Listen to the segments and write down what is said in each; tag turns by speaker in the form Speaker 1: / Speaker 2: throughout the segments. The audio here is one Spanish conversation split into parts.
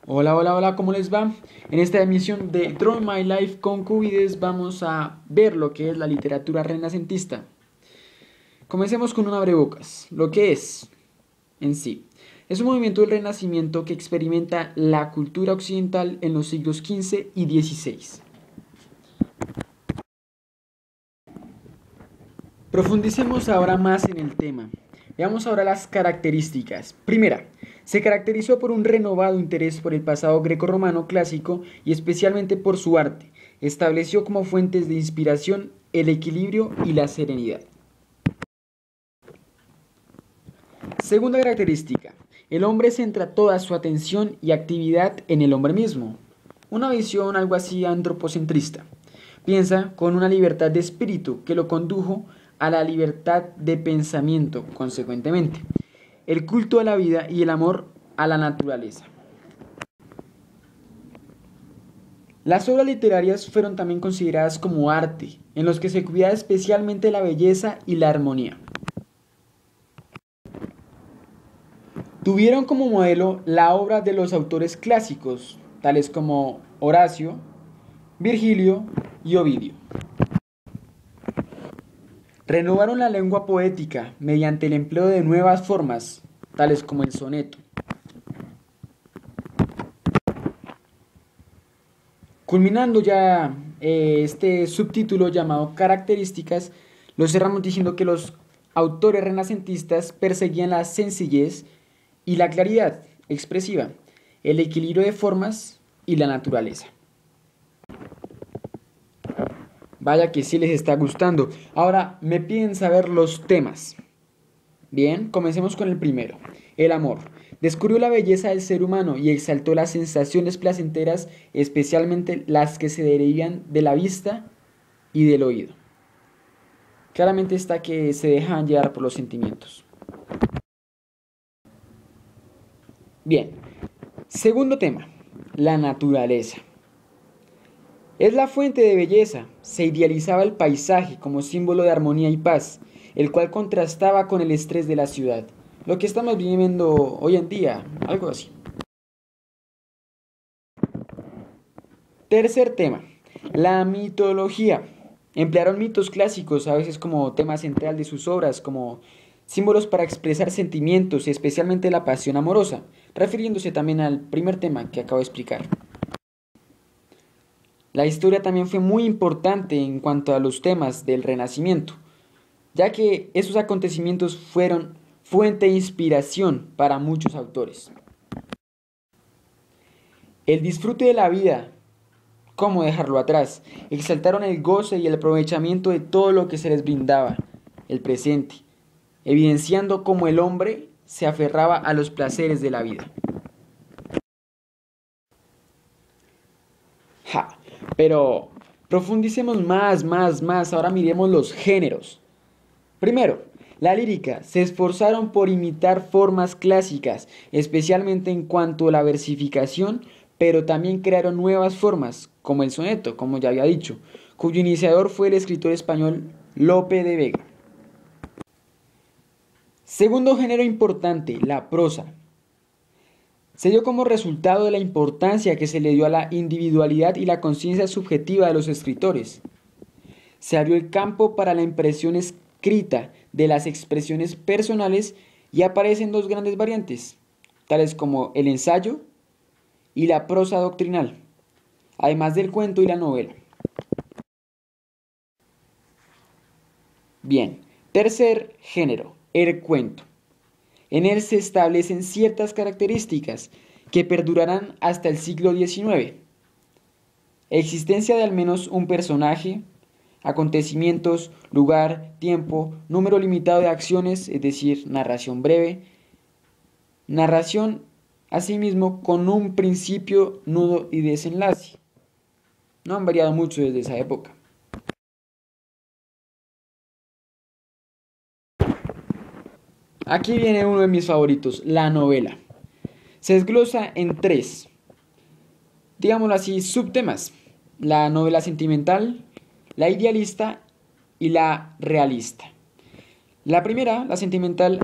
Speaker 1: Hola, hola, hola, ¿cómo les va? En esta emisión de Draw My Life con Cubides vamos a ver lo que es la literatura renacentista. Comencemos con un abrebocas. Lo que es, en sí, es un movimiento del Renacimiento que experimenta la cultura occidental en los siglos XV y XVI. Profundicemos ahora más en el tema. Veamos ahora las características. Primera, se caracterizó por un renovado interés por el pasado grecorromano clásico y especialmente por su arte. Estableció como fuentes de inspiración el equilibrio y la serenidad. Segunda característica, el hombre centra toda su atención y actividad en el hombre mismo. Una visión algo así antropocentrista. Piensa con una libertad de espíritu que lo condujo a la libertad de pensamiento, consecuentemente. El culto a la vida y el amor a la naturaleza. Las obras literarias fueron también consideradas como arte, en los que se cuidaba especialmente la belleza y la armonía. Tuvieron como modelo la obra de los autores clásicos, tales como Horacio, Virgilio y Ovidio. Renovaron la lengua poética mediante el empleo de nuevas formas, tales como el soneto. Culminando ya este subtítulo llamado Características, lo cerramos diciendo que los autores renacentistas perseguían la sencillez y la claridad expresiva, el equilibrio de formas y la naturaleza. Vaya que sí les está gustando. Ahora me piden saber los temas. Bien, comencemos con el primero. El amor. Descubrió la belleza del ser humano y exaltó las sensaciones placenteras, especialmente las que se derivan de la vista y del oído. Claramente está que se dejan llevar por los sentimientos. Bien, segundo tema. La naturaleza. Es la fuente de belleza. Se idealizaba el paisaje como símbolo de armonía y paz, el cual contrastaba con el estrés de la ciudad. Lo que estamos viviendo hoy en día, algo así. Tercer tema, la mitología. Emplearon mitos clásicos, a veces como tema central de sus obras, como símbolos para expresar sentimientos, especialmente la pasión amorosa, refiriéndose también al primer tema que acabo de explicar. La historia también fue muy importante en cuanto a los temas del Renacimiento, ya que esos acontecimientos fueron fuente de inspiración para muchos autores. El disfrute de la vida, cómo dejarlo atrás, exaltaron el goce y el aprovechamiento de todo lo que se les brindaba, el presente, evidenciando cómo el hombre se aferraba a los placeres de la vida. Ja, pero profundicemos más, ahora miremos los géneros. Primero, la lírica. Se esforzaron por imitar formas clásicas, especialmente en cuanto a la versificación, pero también crearon nuevas formas, como el soneto, como ya había dicho, cuyo iniciador fue el escritor español Lope de Vega. Segundo género importante, la prosa. Se dio como resultado de la importancia que se le dio a la individualidad y la conciencia subjetiva de los escritores. Se abrió el campo para la impresión escrita de las expresiones personales y aparecen dos grandes variantes, tales como el ensayo y la prosa doctrinal, además del cuento y la novela. Bien, tercer género, el cuento. En él se establecen ciertas características que perdurarán hasta el siglo XIX. Existencia de al menos un personaje, acontecimientos, lugar, tiempo, número limitado de acciones, es decir, narración breve. Narración, asimismo, con un principio, nudo y desenlace. No han variado mucho desde esa época. Aquí viene uno de mis favoritos, la novela. Se desglosa en tres, digámoslo así, subtemas. La novela sentimental, la idealista y la realista. La primera, la sentimental,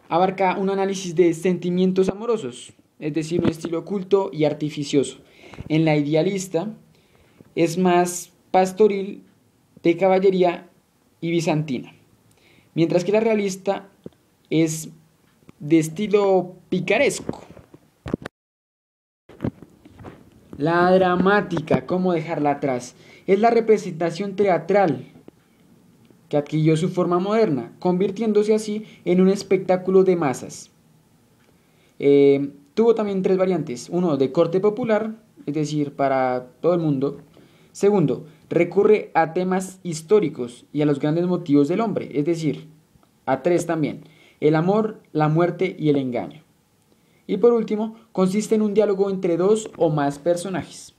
Speaker 1: abarca un análisis de sentimientos amorosos, es decir, un estilo culto y artificioso. En la idealista es más pastoril, de caballería y bizantina, mientras que la realista es de estilo picaresco. La dramática, ¿cómo dejarla atrás? Es la representación teatral que adquirió su forma moderna, convirtiéndose así en un espectáculo de masas. Tuvo también tres variantes. Uno, de corte popular, es decir, para todo el mundo. Segundo, recurre a temas históricos y a los grandes motivos del hombre, es decir, a tres también: el amor, la muerte y el engaño. Y por último, consiste en un diálogo entre dos o más personajes.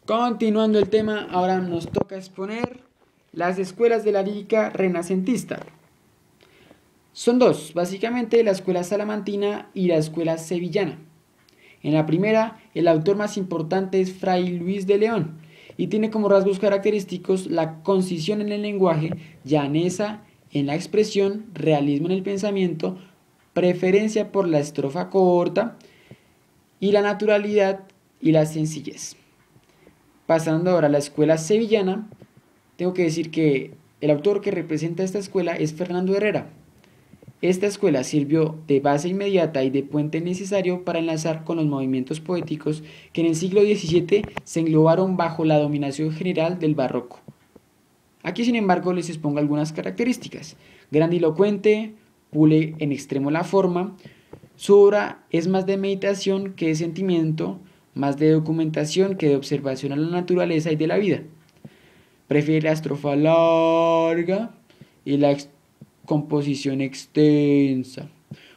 Speaker 1: Continuando el tema, ahora nos toca exponer las escuelas de la lírica renacentista. Son dos, básicamente la escuela salamantina y la escuela sevillana. En la primera, el autor más importante es Fray Luis de León y tiene como rasgos característicos la concisión en el lenguaje, llaneza en la expresión, realismo en el pensamiento, preferencia por la estrofa corta y la naturalidad y la sencillez. Pasando ahora a la escuela sevillana, tengo que decir que el autor que representa esta escuela es Fernando Herrera. Esta escuela sirvió de base inmediata y de puente necesario para enlazar con los movimientos poéticos que en el siglo XVII se englobaron bajo la dominación general del barroco. Aquí, sin embargo, les expongo algunas características. Grandilocuente, pule en extremo la forma. Su obra es más de meditación que de sentimiento, más de documentación que de observación a la naturaleza y de la vida. Prefiere la estrofa larga y la composición extensa.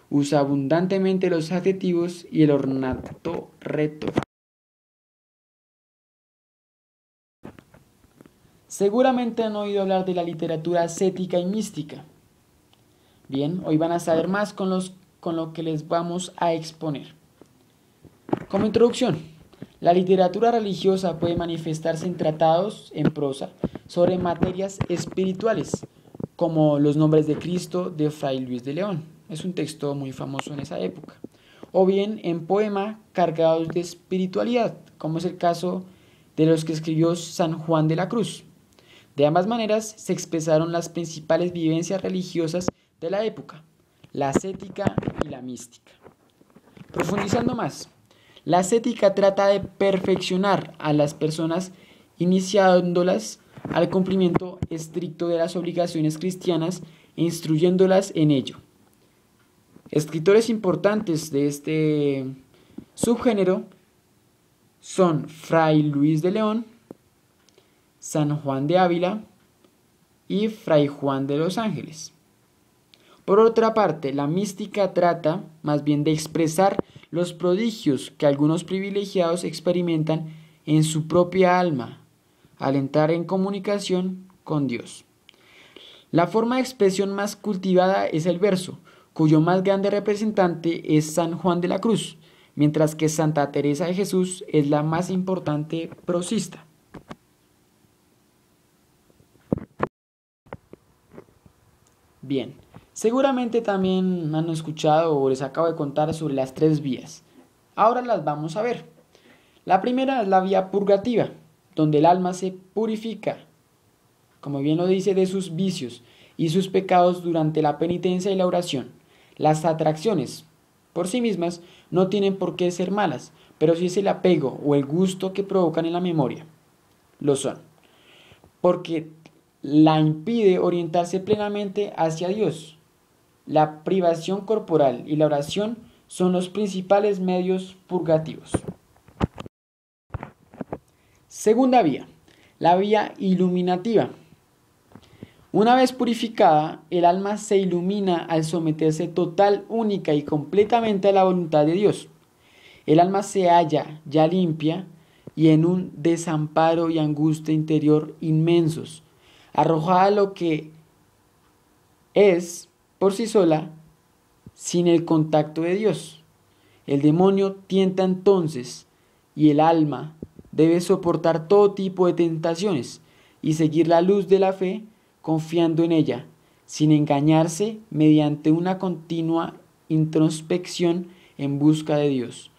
Speaker 1: Usa abundantemente los adjetivos y el ornato retórico. Seguramente han oído hablar de la literatura ascética y mística. Bien, hoy van a saber más con lo que les vamos a exponer. Como introducción, la literatura religiosa puede manifestarse en tratados en prosa sobre materias espirituales, como Los nombres de Cristo de Fray Luis de León. Es un texto muy famoso en esa época. O bien en poema cargados de espiritualidad, como es el caso de los que escribió San Juan de la Cruz. De ambas maneras se expresaron las principales vivencias religiosas de la época, la ascética y la mística. Profundizando más, la ascética trata de perfeccionar a las personas iniciándolas al cumplimiento estricto de las obligaciones cristianas e instruyéndolas en ello. Escritores importantes de este subgénero son Fray Luis de León, San Juan de Ávila y Fray Juan de los Ángeles. Por otra parte, la mística trata más bien de expresar los prodigios que algunos privilegiados experimentan en su propia alma al entrar en comunicación con Dios. La forma de expresión más cultivada es el verso, cuyo más grande representante es San Juan de la Cruz, mientras que Santa Teresa de Jesús es la más importante prosista. Bien, seguramente también han escuchado o les acabo de contar sobre las tres vías. Ahora las vamos a ver. La primera es la vía purgativa, donde el alma se purifica, como bien lo dice, de sus vicios y sus pecados durante la penitencia y la oración. Las atracciones, por sí mismas, no tienen por qué ser malas, pero sí es el apego o el gusto que provocan en la memoria. Lo son, porque la impide orientarse plenamente hacia Dios. La privación corporal y la oración son los principales medios purgativos. Segunda vía, la vía iluminativa. Una vez purificada, el alma se ilumina al someterse total, única y completamente a la voluntad de Dios. El alma se halla ya limpia y en un desamparo y angustia interior inmensos, arrojada a lo que es por sí sola, sin el contacto de Dios. El demonio tienta entonces y el alma debe soportar todo tipo de tentaciones y seguir la luz de la fe confiando en ella, sin engañarse mediante una continua introspección en busca de Dios.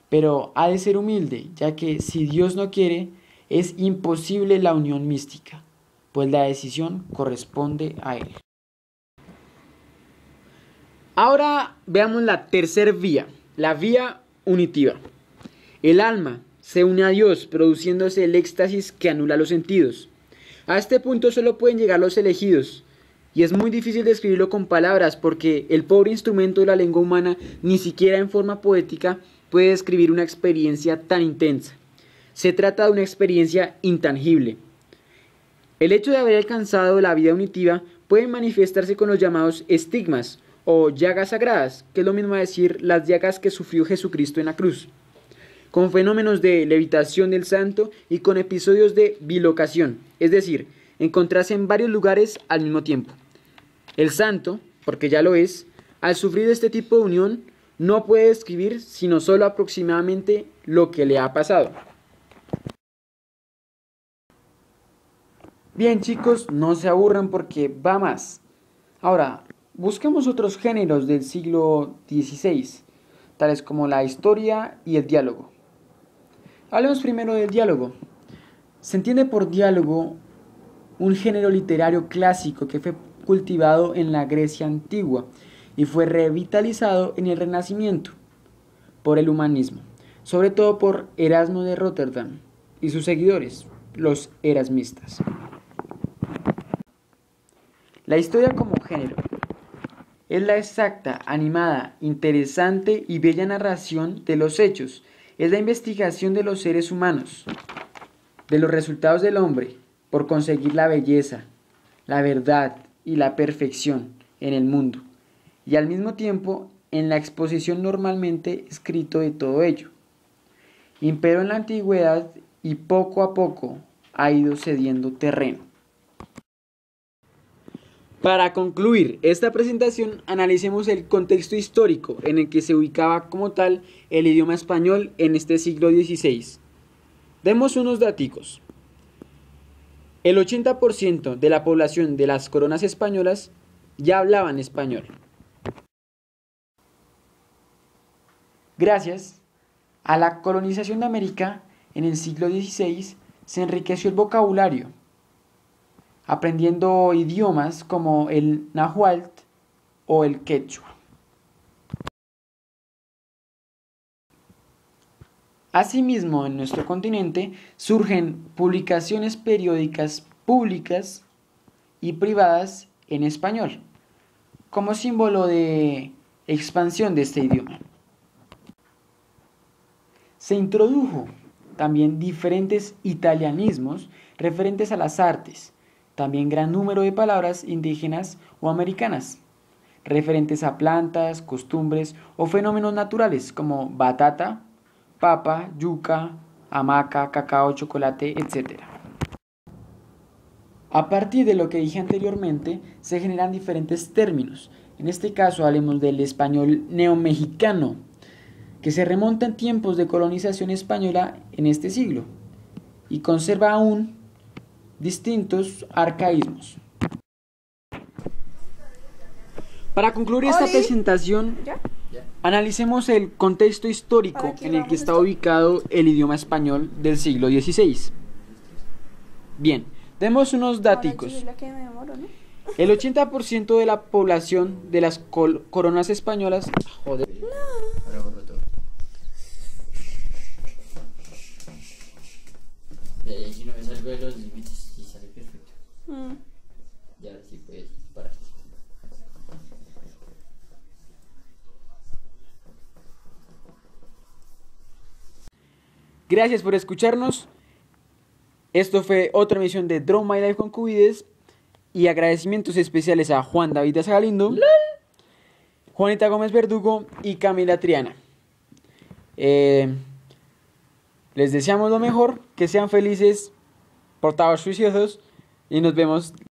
Speaker 1: Pero ha de ser humilde, ya que si Dios no quiere, es imposible la unión mística, pues la decisión corresponde a Él. Ahora veamos la tercera vía, la vía unitiva. El alma se une a Dios, produciéndose el éxtasis que anula los sentidos. A este punto solo pueden llegar los elegidos, y es muy difícil describirlo con palabras porque el pobre instrumento de la lengua humana ni siquiera en forma poética puede describir una experiencia tan intensa. Se trata de una experiencia intangible. El hecho de haber alcanzado la vida unitiva puede manifestarse con los llamados estigmas o llagas sagradas, que es lo mismo decir las llagas que sufrió Jesucristo en la cruz, con fenómenos de levitación del santo y con episodios de bilocación, es decir, encontrarse en varios lugares al mismo tiempo. El santo, porque ya lo es, al sufrir este tipo de unión, no puede describir sino solo aproximadamente lo que le ha pasado. Bien chicos, no se aburran porque va más. Ahora, busquemos otros géneros del siglo XVI, tales como la historia y el diálogo. Hablemos primero del diálogo. Se entiende por diálogo un género literario clásico que fue cultivado en la Grecia antigua y fue revitalizado en el Renacimiento por el humanismo, sobre todo por Erasmo de Rotterdam y sus seguidores, los erasmistas. La historia como género es la exacta, animada, interesante y bella narración de los hechos, es la investigación de los seres humanos, de los resultados del hombre por conseguir la belleza, la verdad y la perfección en el mundo, y al mismo tiempo en la exposición normalmente escrito de todo ello. Imperó en la antigüedad y poco a poco ha ido cediendo terreno. Para concluir esta presentación, analicemos el contexto histórico en el que se ubicaba como tal el idioma español en este siglo XVI. Demos unos daticos. El 80% de la población de las coronas españolas ya hablaban español. Gracias a la colonización de América en el siglo XVI se enriqueció el vocabulario, aprendiendo idiomas como el náhuatl o el quechua. Asimismo, en nuestro continente surgen publicaciones periódicas públicas y privadas en español, como símbolo de expansión de este idioma. Se introdujo también diferentes italianismos referentes a las artes, también gran número de palabras indígenas o americanas, referentes a plantas, costumbres o fenómenos naturales como batata, papa, yuca, hamaca, cacao, chocolate, etc. A partir de lo que dije anteriormente, se generan diferentes términos. En este caso hablemos del español neomexicano, que se remonta en tiempos de colonización española en este siglo y conserva aún distintos arcaísmos. Para concluir esta presentación, analicemos el contexto histórico en el que está ubicado el idioma español del siglo XVI. Bien, demos unos daticos. El 80% de la población de las coronas españolas... Joder.
Speaker 2: Si no me salgo de los límites, sí sale perfecto. Ya sí puedes parar.
Speaker 1: Gracias por escucharnos. Esto fue otra emisión de Draw My Life con Cubides. Y agradecimientos especiales a Juan David Azagalindo, Juanita Gómez Verdugo y Camila Triana. Les deseamos lo mejor, que sean felices, portados juiciosos y nos vemos